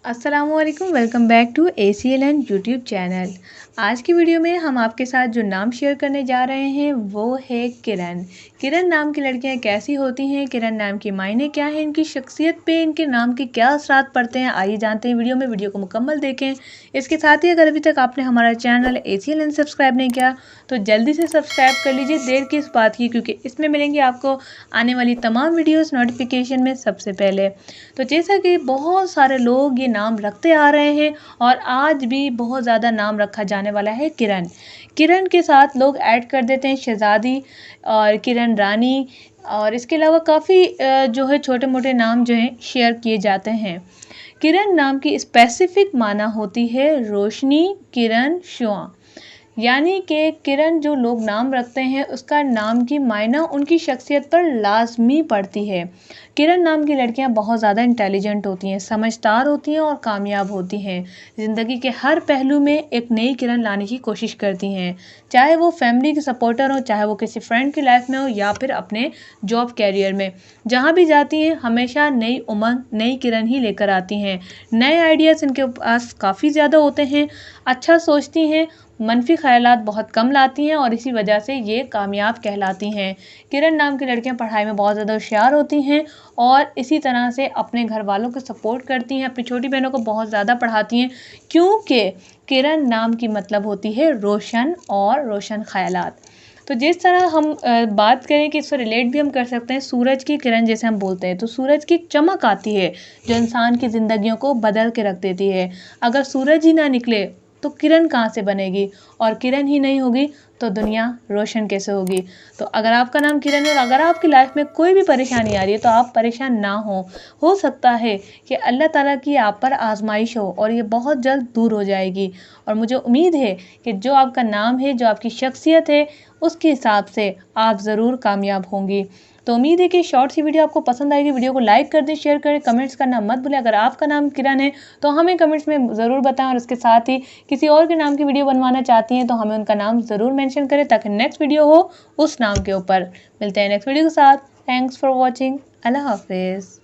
अस्सलामुअलैकुम, welcome back to ACLN YouTube channel. आज की वीडियो में हम आपके साथ जो नाम शेयर करने जा रहे हैं वो है किरण। किरण नाम की लड़कियां कैसी होती हैं, किरण नाम के मायने क्या हैं, इनकी शख्सियत पे इनके नाम के क्या असरात पड़ते हैं, आइए जानते हैं वीडियो में। वीडियो को मुकम्मल देखें। इसके साथ ही अगर अभी तक आपने हमारा चैनल ACLN सब्सक्राइब नहीं किया तो जल्दी से सब्सक्राइब कर लीजिए। देर किस बात की, क्योंकि इसमें मिलेंगे आपको आने वाली तमाम वीडियोस नोटिफिकेशन में सबसे पहले। तो जैसा कि बहुत सारे लोग ये नाम रखते आ रहे हैं और आज भी बहुत ज़्यादा नाम रखा जाने वाला है किरण। किरण के साथ लोग ऐड कर देते हैं शहज़ादी और किरण रानी, और इसके अलावा काफ़ी जो है छोटे मोटे नाम जो हैं शेयर किए जाते हैं। किरण नाम की स्पेसिफिक माना होती है रोशनी, किरण, शुआ। यानी कि किरण जो लोग नाम रखते हैं उसका नाम की मायना उनकी शख्सियत पर लाजमी पड़ती है। किरण नाम की लड़कियां बहुत ज़्यादा इंटेलिजेंट होती हैं, समझदार होती हैं और कामयाब होती हैं। ज़िंदगी के हर पहलू में एक नई किरण लाने की कोशिश करती हैं, चाहे वो फैमिली के सपोर्टर हो, चाहे वो किसी फ्रेंड की लाइफ में हो या फिर अपने जॉब कैरियर में। जहाँ भी जाती हैं हमेशा नई उमंग, नई किरण ही लेकर आती हैं। नए आइडियाज़ इनके पास काफ़ी ज़्यादा होते हैं, अच्छा सोचती हैं, मनफी ख्यालात बहुत कम लाती हैं और इसी वजह से ये कामयाब कहलाती हैं। किरण नाम की लड़कियां पढ़ाई में बहुत ज़्यादा होशियार होती हैं और इसी तरह से अपने घर वालों को सपोर्ट करती हैं, अपनी छोटी बहनों को बहुत ज़्यादा पढ़ाती हैं, क्योंकि किरण नाम की मतलब होती है रोशन और रोशन ख्यालात। तो जिस तरह हम बात करें कि इससे रिलेट भी हम कर सकते हैं, सूरज की किरण जैसे हम बोलते हैं तो सूरज की एक चमक आती है जो इंसान की ज़िंदगियों को बदल के रख देती है। अगर सूरज ही ना निकले तो किरण कहाँ से बनेगी, और किरण ही नहीं होगी तो दुनिया रोशन कैसे होगी। तो अगर आपका नाम किरण है और अगर आपकी लाइफ में कोई भी परेशानी आ रही है तो आप परेशान ना हो सकता है कि अल्लाह ताला की आप पर आजमाइश हो और ये बहुत जल्द दूर हो जाएगी। और मुझे उम्मीद है कि जो आपका नाम है, जो आपकी शख्सियत है, उसके हिसाब से आप ज़रूर कामयाब होंगी। तो उम्मीद है कि शॉर्ट सी वीडियो आपको पसंद आएगी। वीडियो को लाइक कर दें, शेयर करें, कमेंट्स करना मत भूलें। अगर आपका नाम किरण है तो हमें कमेंट्स में ज़रूर बताएं, और उसके साथ ही किसी और के नाम की वीडियो बनवाना चाहती हैं तो हमें उनका नाम ज़रूर मेंशन करें ताकि नेक्स्ट वीडियो हो उस नाम के ऊपर। मिलते हैं नेक्स्ट वीडियो के साथ। Thanks for watching. अल्लाह हाफिज़।